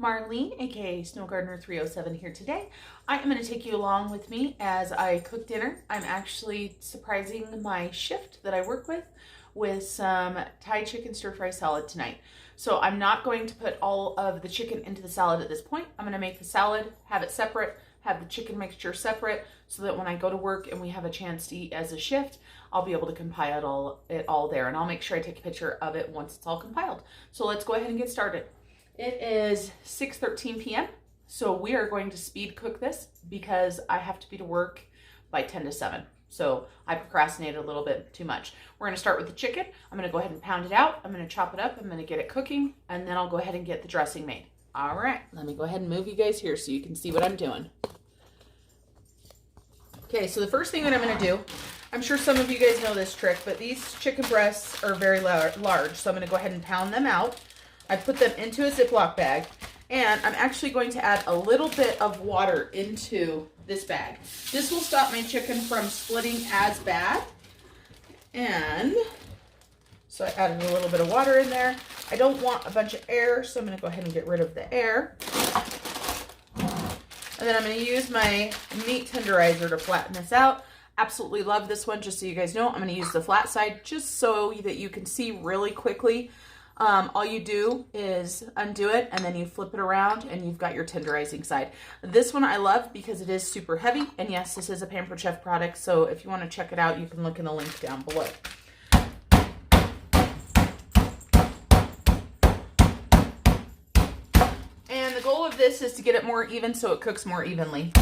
Marlene, aka Snow Gardener 307 here today. I am going to take you along with me as I cook dinner. I'm actually surprising my shift that I work with some Thai chicken stir fry salad tonight. So I'm not going to put all of the chicken into the salad at this point. I'm going to make the salad, have it separate, have the chicken mixture separate, so that when I go to work and we have a chance to eat as a shift, I'll be able to compile it all there. And I'll make sure I take a picture of it once it's all compiled. So let's go ahead and get started. It is 6:13 p.m. So we are going to speed cook this because I have to be to work by 10 to 7. So I procrastinated a little bit too much. We're going to start with the chicken. I'm going to go ahead and pound it out. I'm going to chop it up. I'm going to get it cooking, and then I'll go ahead and get the dressing made. All right, let me go ahead and move you guys here so you can see what I'm doing. Okay, so the first thing that I'm going to do, I'm sure some of you guys know this trick, but these chicken breasts are very large, so I'm going to go ahead and pound them out. I put them into a Ziploc bag, and I'm actually going to add a little bit of water into this bag. This will stop my chicken from splitting as bad. And so I added a little bit of water in there. I don't want a bunch of air, so I'm going to go ahead and get rid of the air. And then I'm going to use my meat tenderizer to flatten this out. Absolutely love this one. Just so you guys know, I'm going to use the flat side just so that you can see really quickly. All you do is undo it and then you flip it around and you've got your tenderizing side. This one I love because it is super heavy, and yes, this is a Pampered Chef product, so if you want to check it out, you can look in the link down below. And the goal of this is to get it more even so it cooks more evenly.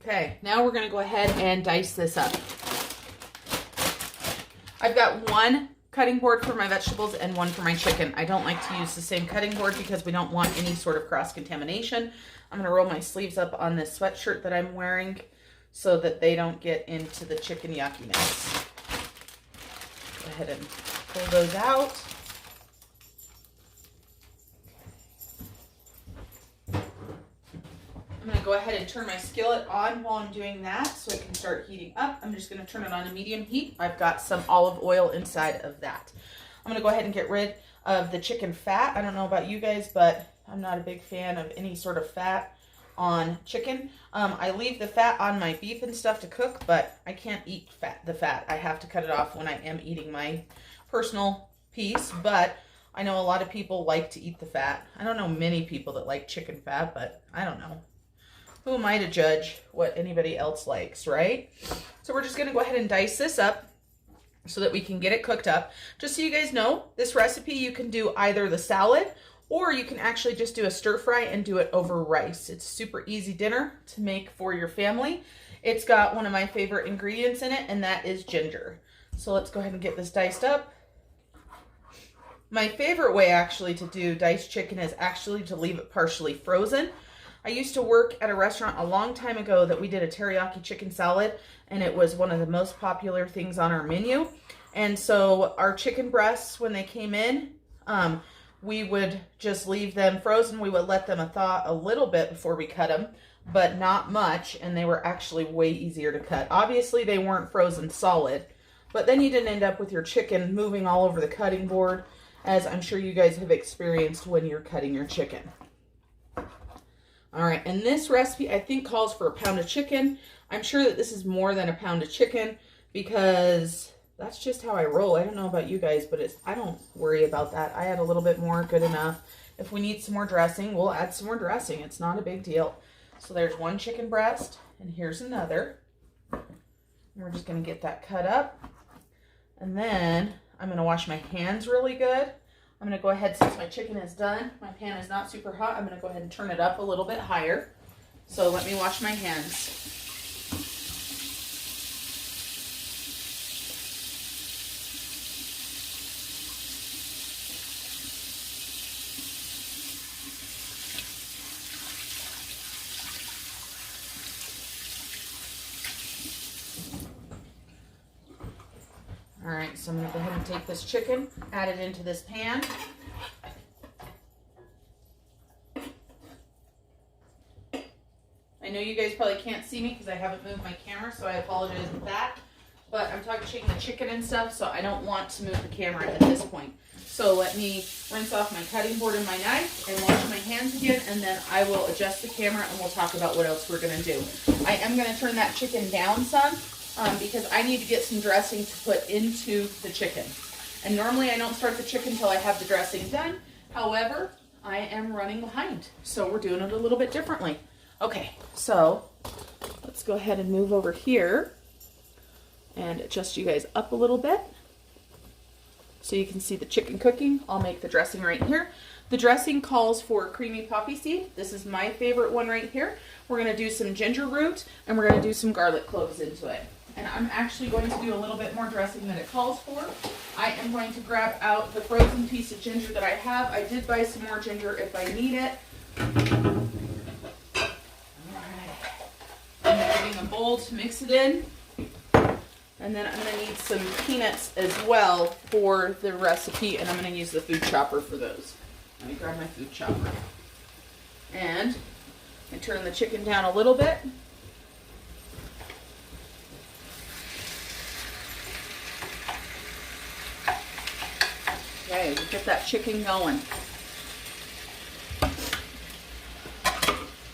Okay, now we're going to go ahead and dice this up. I've got one cutting board for my vegetables and one for my chicken. I don't like to use the same cutting board because we don't want any sort of cross-contamination. I'm going to roll my sleeves up on this sweatshirt that I'm wearing so that they don't get into the chicken yuckiness. Go ahead and pull those out. I'm going to go ahead and turn my skillet on while I'm doing that so it can start heating up. I'm just going to turn it on to medium heat. I've got some olive oil inside of that. I'm going to go ahead and get rid of the chicken fat. I don't know about you guys, but I'm not a big fan of any sort of fat on chicken. I leave the fat on my beef and stuff to cook, but I can't eat the fat. I have to cut it off when I am eating my personal piece, but I know a lot of people like to eat the fat. I don't know many people that like chicken fat, but I don't know. Who am I to judge what anybody else likes, right? So we're just going to go ahead and dice this up so that we can get it cooked up. Just so you guys know, this recipe you can do either the salad or you can actually just do a stir fry and do it over rice. It's a super easy dinner to make for your family. It's got one of my favorite ingredients in it, and that is ginger. So let's go ahead and get this diced up. My favorite way actually to do diced chicken is actually to leave it partially frozen. I used to work at a restaurant a long time ago that we did a teriyaki chicken salad, and it was one of the most popular things on our menu. And so our chicken breasts, when they came in, we would just leave them frozen. We would let them thaw a little bit before we cut them, but not much, and they were actually way easier to cut. Obviously, they weren't frozen solid, but then you didn't end up with your chicken moving all over the cutting board, as I'm sure you guys have experienced when you're cutting your chicken. All right, and this recipe I think calls for a pound of chicken. I'm sure that this is more than a pound of chicken because that's just how I roll. I don't know about you guys, but I don't worry about that. I add a little bit more, good enough. If we need some more dressing, we'll add some more dressing. It's not a big deal. So there's one chicken breast, and here's another. And we're just gonna get that cut up. And then I'm gonna wash my hands really good. I'm going to go ahead, since my chicken is done, my pan is not super hot, I'm going to go ahead and turn it up a little bit higher. So let me wash my hands. All right, so I'm going to go ahead and take this chicken, add it into this pan. I know you guys probably can't see me because I haven't moved my camera, so I apologize for that. but I'm touching the chicken and stuff, so I don't want to move the camera at this point. So let me rinse off my cutting board and my knife and wash my hands again, and then I will adjust the camera and we'll talk about what else we're going to do. I am going to turn that chicken down some because I need to get some dressing to put into the chicken. And normally I don't start the chicken until I have the dressing done. However, I am running behind, so we're doing it a little bit differently. Okay, so let's go ahead and move over here and adjust you guys up a little bit so you can see the chicken cooking. I'll make the dressing right here. The dressing calls for creamy poppy seed. This is my favorite one right here. We're going to do some ginger root and we're going to do some garlic cloves into it. And I'm actually going to do a little bit more dressing than it calls for. I am going to grab out the frozen piece of ginger that I have. I did buy some more ginger if I need it. I'm getting a bowl to mix it in. And then I'm going to need some peanuts as well for the recipe, and I'm going to use the food chopper for those. Let me grab my food chopper. And I turn the chicken down a little bit. Okay, we'll get that chicken going.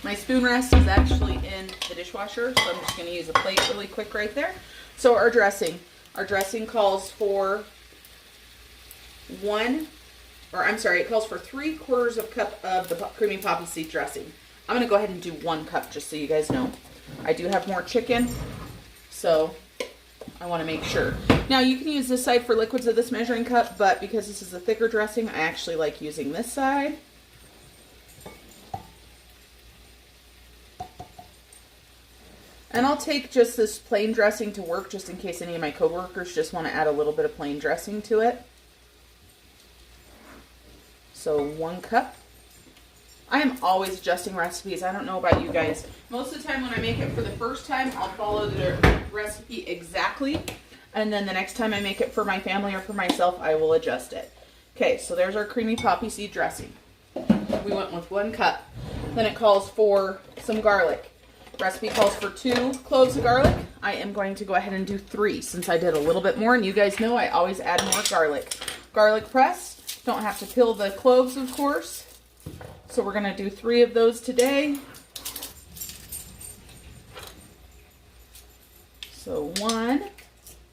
My spoon rest is actually in the dishwasher, so I'm just going to use a plate really quick right there. So our dressing calls for it calls for 3/4 cup of the creamy poppy seed dressing. I'm going to go ahead and do 1 cup just so you guys know. I do have more chicken, so I want to make sure. Now you can use this side for liquids of this measuring cup, but because this is a thicker dressing, I actually like using this side. And I'll take just this plain dressing to work just in case any of my coworkers just want to add a little bit of plain dressing to it. So 1 cup. I am always adjusting recipes. I don't know about you guys. Most of the time when I make it for the first time, I'll follow the recipe exactly. And then the next time I make it for my family or for myself, I will adjust it. Okay, so there's our creamy poppy seed dressing. We went with 1 cup. Then it calls for some garlic. Recipe calls for 2 cloves of garlic. I am going to go ahead and do 3 since I did a little bit more, and you guys know I always add more garlic. Garlic press. Don't have to peel the cloves, of course. So we're going to do 3 of those today. So 1.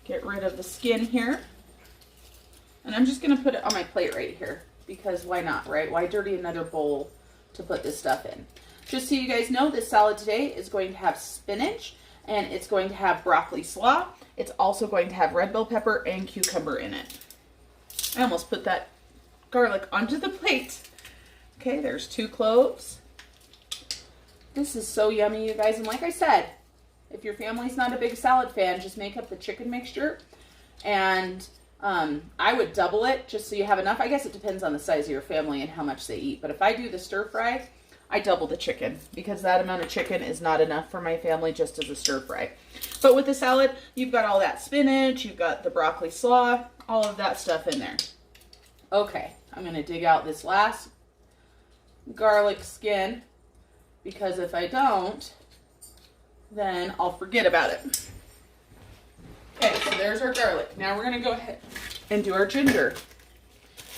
Get rid of the skin here. And I'm just going to put it on my plate right here because why not, right? Why dirty another bowl to put this stuff in? Just so you guys know, this salad today is going to have spinach, and it's going to have broccoli slaw. It's also going to have red bell pepper and cucumber in it. I almost put that garlic onto the plate. Okay, there's 2 cloves. This is so yummy, you guys. And like I said, if your family's not a big salad fan, just make up the chicken mixture. And I would double it just so you have enough. I guess it depends on the size of your family and how much they eat. But if I do the stir fry, I double the chicken because that amount of chicken is not enough for my family just as a stir fry. But with the salad, you've got all that spinach, you've got the broccoli slaw, all of that stuff in there. Okay, I'm going to dig out this last garlic skin because if I don't, then I'll forget about it. Okay, so there's our garlic. Now we're going to go ahead and do our ginger.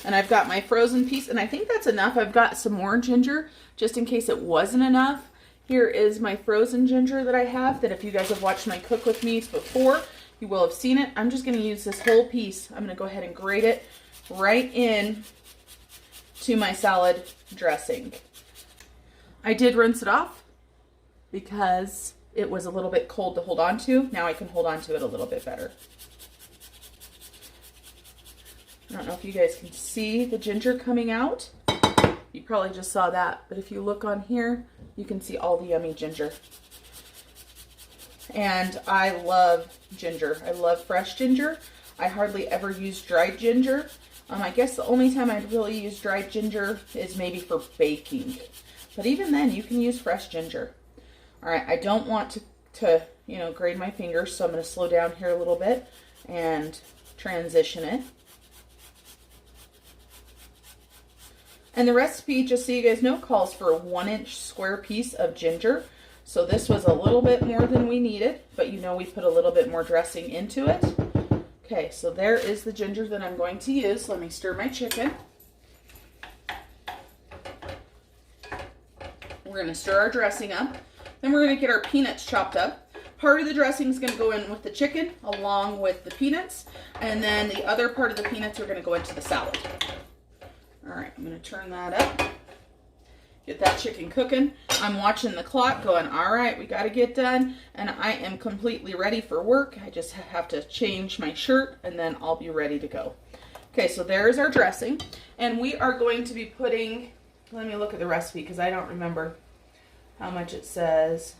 And I've got my frozen piece, and I think that's enough. I've got some more ginger, just in case it wasn't enough. Here is my frozen ginger that I have, that if you guys have watched my cook with me before, you will have seen it. I'm just going to use this whole piece. I'm going to go ahead and grate it right in to my salad dressing. I did rinse it off because it was a little bit cold to hold on to. Now I can hold on to it a little bit better. I don't know if you guys can see the ginger coming out. You probably just saw that, but if you look on here, you can see all the yummy ginger. And I love ginger. I love fresh ginger. I hardly ever use dried ginger. I guess the only time I'd really use dried ginger is maybe for baking. But even then, you can use fresh ginger. All right, I don't want to grate my fingers, so I'm going to slow down here a little bit and transition it. And the recipe, just so you guys know, calls for a 1-inch square piece of ginger. So this was a little bit more than we needed, but you know we put a little bit more dressing into it. Okay, so there is the ginger that I'm going to use. Let me stir my chicken. We're going to stir our dressing up. Then we're going to get our peanuts chopped up. Part of the dressing is going to go in with the chicken along with the peanuts. And then the other part of the peanuts are going to go into the salad. All right, I'm going to turn that up. Get that chicken cooking. I'm watching the clock going, all right, we got to get done. And I am completely ready for work. I just have to change my shirt and then I'll be ready to go. Okay, so there's our dressing. And we are going to be putting, let me look at the recipe because I don't remember how much it says.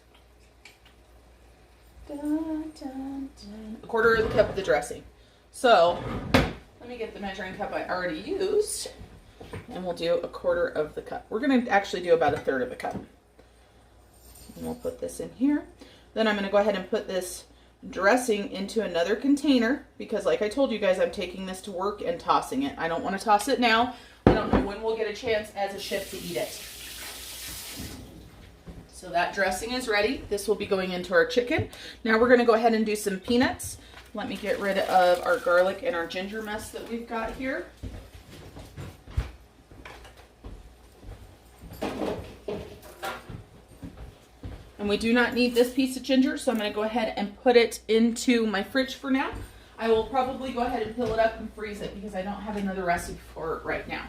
Dun, dun, dun. A quarter of the cup of the dressing. So let me get the measuring cup I already used, and we'll do a quarter of the cup. We're going to actually do about a third of the cup. And we'll put this in here. Then I'm going to go ahead and put this dressing into another container because, like I told you guys, I'm taking this to work and tossing it. I don't want to toss it now. I don't know when we'll get a chance as a shift to eat it. So that dressing is ready. This will be going into our chicken. Now we're going to go ahead and do some peanuts. Let me get rid of our garlic and our ginger mess that we've got here. And we do not need this piece of ginger, so I'm going to go ahead and put it into my fridge for now. I will probably go ahead and fill it up and freeze it because I don't have another recipe for it right now.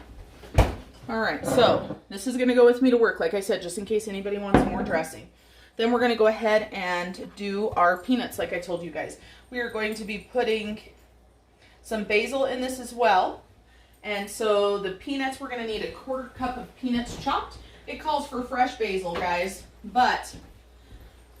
All right, so this is going to go with me to work, like I said, just in case anybody wants more dressing. Then we're going to go ahead and do our peanuts, like I told you guys. We are going to be putting some basil in this as well. And so the peanuts, we're going to need a quarter cup of peanuts chopped. It calls for fresh basil, guys, but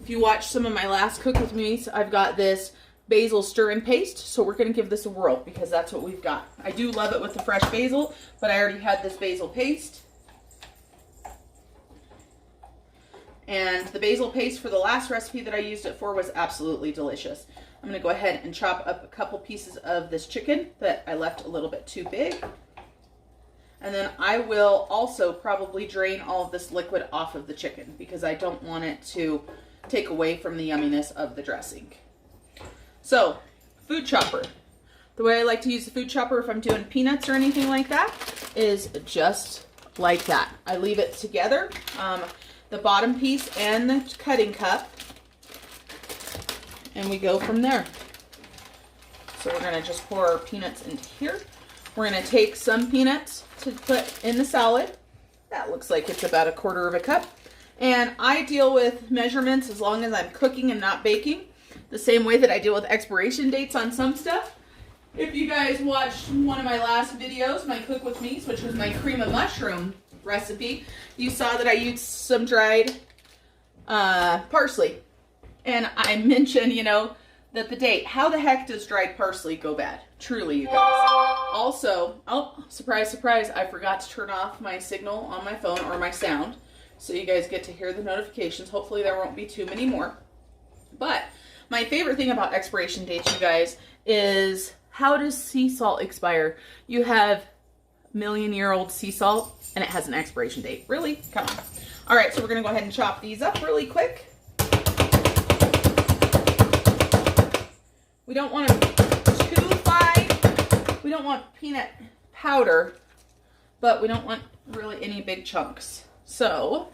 if you watch some of my last Cook With Me, I've got this basil stir and paste, so we're going to give this a whirl because that's what we've got. I do love it with the fresh basil, but I already had this basil paste. And the basil paste for the last recipe that I used it for was absolutely delicious. I'm going to go ahead and chop up a couple pieces of this chicken that I left a little bit too big. And then I will also probably drain all of this liquid off of the chicken because I don't want it to take away from the yumminess of the dressing. So, food chopper. The way I like to use the food chopper if I'm doing peanuts or anything like that is just like that. I leave it together, the bottom piece and the cutting cup, and we go from there. So we're going to just pour our peanuts into here. We're going to take some peanuts to put in the salad. That looks like it's about a quarter of a cup. And I deal with measurements as long as I'm cooking and not baking, the same way that I deal with expiration dates on some stuff. If you guys watched one of my last videos, my Cook With Me's, which was my cream of mushroom recipe, you saw that I used some dried parsley. And I mentioned, you know, that the date. How the heck does dried parsley go bad? Truly, you guys. Also, oh, surprise, surprise, I forgot to turn off my signal on my phone or my sound. So you guys get to hear the notifications. Hopefully there won't be too many more. But my favorite thing about expiration dates, you guys, is how does sea salt expire? You have million-year-old sea salt and it has an expiration date. Really? Come on. All right, so we're going to go ahead and chop these up really quick. We don't want them too fine. We don't want peanut powder, but we don't want really any big chunks. So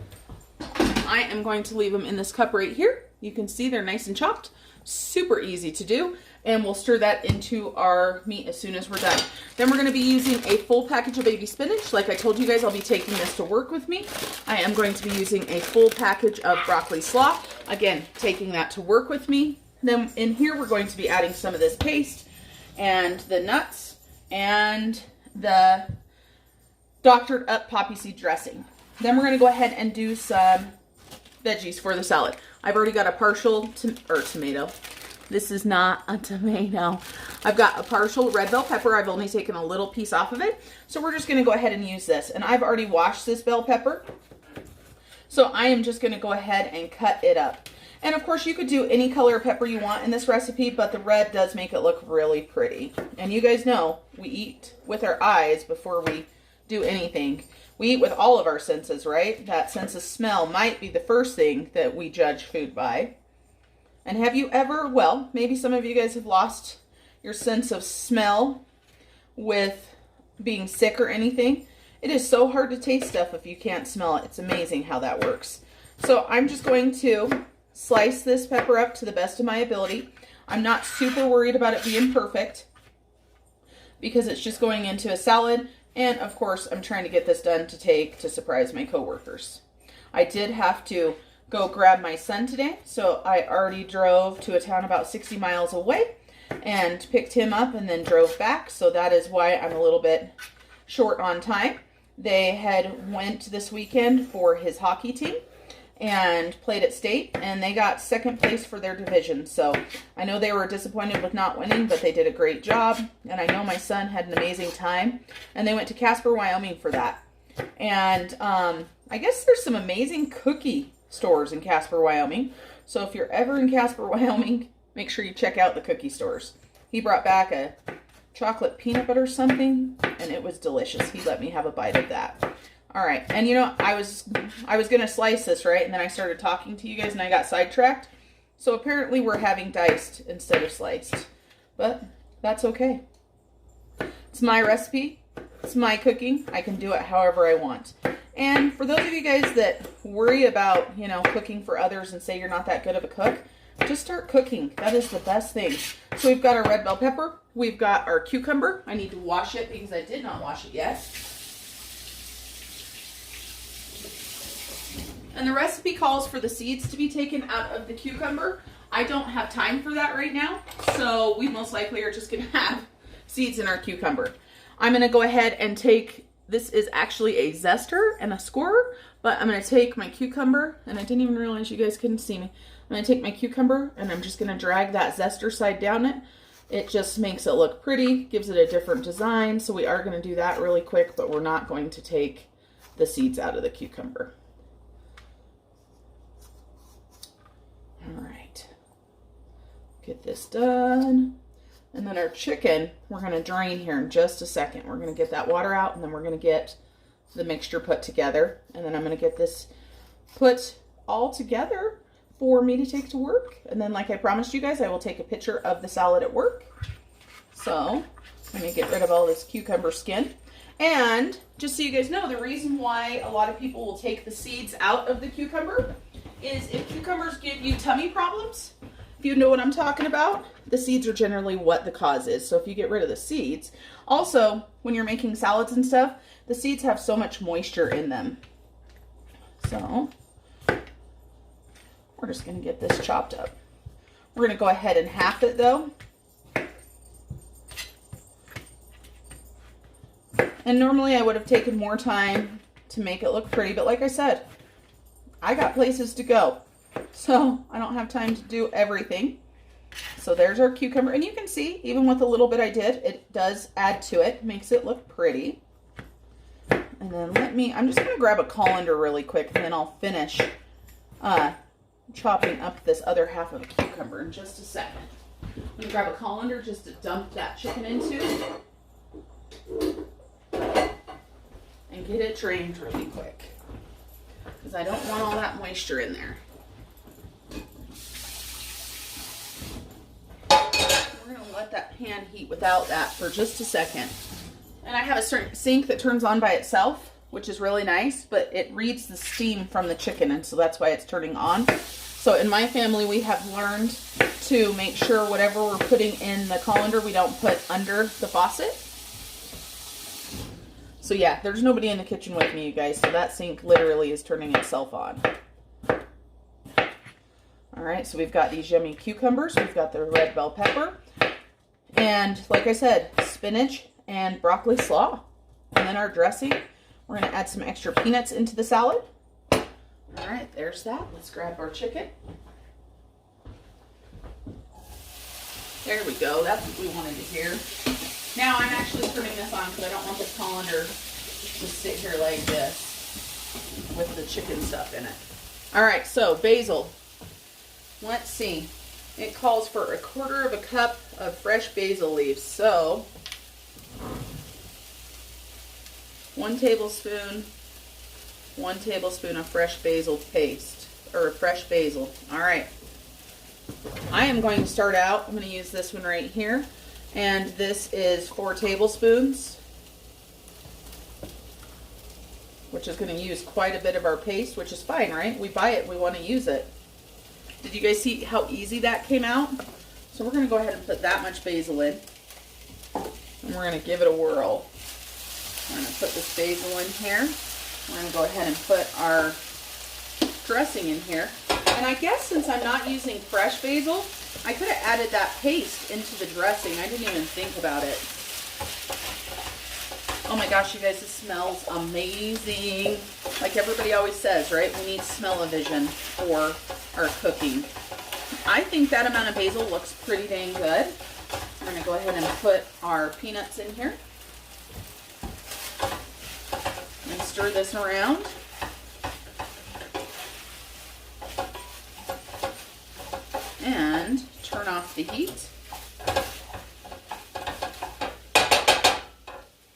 I am going to leave them in this cup right here. You can see they're nice and chopped. Super easy to do. And we'll stir that into our meat as soon as we're done. Then we're going to be using a full package of baby spinach. Like I told you guys, I'll be taking this to work with me. I am going to be using a full package of broccoli slaw. Again, taking that to work with me. Then in here, we're going to be adding some of this paste and the nuts and the doctored up poppy seed dressing. Then we're going to go ahead and do some veggies for the salad. I've already got a partial tomato. This is not a tomato. I've got a partial red bell pepper. I've only taken a little piece off of it. So we're just going to go ahead and use this. And I've already washed this bell pepper. So I am just going to go ahead and cut it up. And of course you could do any color of pepper you want in this recipe, but the red does make it look really pretty. And you guys know we eat with our eyes before we do anything. We eat with all of our senses, right? That sense of smell might be the first thing that we judge food by. And have you ever, well, maybe some of you guys have lost your sense of smell with being sick or anything. It is so hard to taste stuff if you can't smell it. It's amazing how that works. So I'm just going to slice this pepper up to the best of my ability. I'm not super worried about it being perfect because it's just going into a salad. And of course, I'm trying to get this done to take to surprise my coworkers. I did have to go grab my son today, so I already drove to a town about 60 miles away and picked him up and then drove back. So that is why I'm a little bit short on time. They had went this weekend for his hockey team and played at state, and they got second place for their division. So I know they were disappointed with not winning, but they did a great job. And I know my son had an amazing time, and they went to Casper, Wyoming for that. And I guess there's some amazing cookie stores in Casper, Wyoming. So if you're ever in Casper, Wyoming, make sure you check out the cookie stores. He brought back a chocolate peanut butter something, and it was delicious. He let me have a bite of that. All right, and you know, I was gonna slice this, right? And then I started talking to you guys and I got sidetracked. So apparently we're having diced instead of sliced, but that's okay. It's my recipe, it's my cooking. I can do it however I want. And for those of you guys that worry about, you know, cooking for others and say you're not that good of a cook, just start cooking. That is the best thing. So we've got our red bell pepper. We've got our cucumber. I need to wash it because I did not wash it yet. And the recipe calls for the seeds to be taken out of the cucumber. I don't have time for that right now, so we most likely are just gonna have seeds in our cucumber. I'm gonna go ahead and take, this is actually a zester and a scorer, but I'm gonna take my cucumber, and I didn't even realize you guys couldn't see me. I'm gonna take my cucumber and I'm just gonna drag that zester side down it. It just makes it look pretty, gives it a different design. So we are gonna do that really quick, but we're not going to take the seeds out of the cucumber. All right, get this done. And then our chicken, we're gonna drain here in just a second. We're gonna get that water out, and then we're gonna get the mixture put together. And then I'm gonna get this put all together for me to take to work. And then, like I promised you guys, I will take a picture of the salad at work. So let me get rid of all this cucumber skin. And just so you guys know, the reason why a lot of people will take the seeds out of the cucumber is if cucumbers give you tummy problems, if you know what I'm talking about, the seeds are generally what the cause is. So if you get rid of the seeds, also when you're making salads and stuff, the seeds have so much moisture in them. So we're just gonna get this chopped up. We're gonna go ahead and half it though. And normally I would have taken more time to make it look pretty, but like I said, I got places to go. So I don't have time to do everything. So there's our cucumber. And you can see, even with the little bit I did, it does add to it, makes it look pretty. And then I'm just gonna grab a colander really quick, and then I'll finish chopping up this other half of the cucumber in just a second. I'm gonna grab a colander just to dump that chicken into and get it drained really quick, because I don't want all that moisture in there. We're gonna let that pan heat without that for just a second. And I have a certain sink that turns on by itself, which is really nice, but it reads the steam from the chicken, and so that's why it's turning on. So in my family, we have learned to make sure whatever we're putting in the colander, we don't put under the faucet. So yeah, there's nobody in the kitchen with me, you guys, so that sink literally is turning itself on. All right, so we've got these yummy cucumbers, we've got the red bell pepper, and like I said, spinach and broccoli slaw. And then our dressing, we're gonna add some extra peanuts into the salad. All right, there's that. Let's grab our chicken. There we go, that's what we wanted to hear. Now I'm actually turning this on because I don't want the colander to sit here like this with the chicken stuff in it. All right, so basil. Let's see. It calls for 1/4 cup of fresh basil leaves. So 1 tablespoon 1 tablespoon of fresh basil paste, or fresh basil. All right. I am going to start out, I'm going to use this one right here, and this is 4 tablespoons, which is going to use quite a bit of our paste, which is fine, right? We buy it, we want to use it. Did you guys see how easy that came out? So we're going to go ahead and put that much basil in, and we're going to give it a whirl. We're going to put this basil in here. We're going to go ahead and put our dressing in here. And I guess since I'm not using fresh basil, I could have added that paste into the dressing. I didn't even think about it. Oh my gosh, you guys, this smells amazing. Like everybody always says, right? We need smell-o-vision for our cooking. I think that amount of basil looks pretty dang good. I'm going to go ahead and put our peanuts in here. And stir this around. And turn off the heat.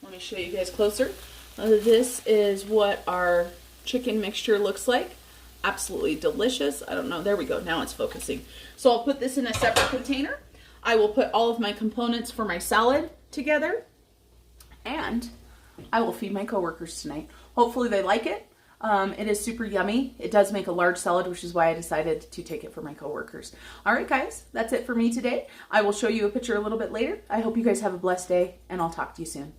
Let me show you guys closer. This is what our chicken mixture looks like. Absolutely delicious. I don't know. There we go. Now it's focusing. So I'll put this in a separate container. I will put all of my components for my salad together. And I will feed my coworkers tonight. Hopefully they like it. It is super yummy. It does make a large salad, which is why I decided to take it for my coworkers. All right, guys, that's it for me today. I will show you a picture a little bit later. I hope you guys have a blessed day, and I'll talk to you soon.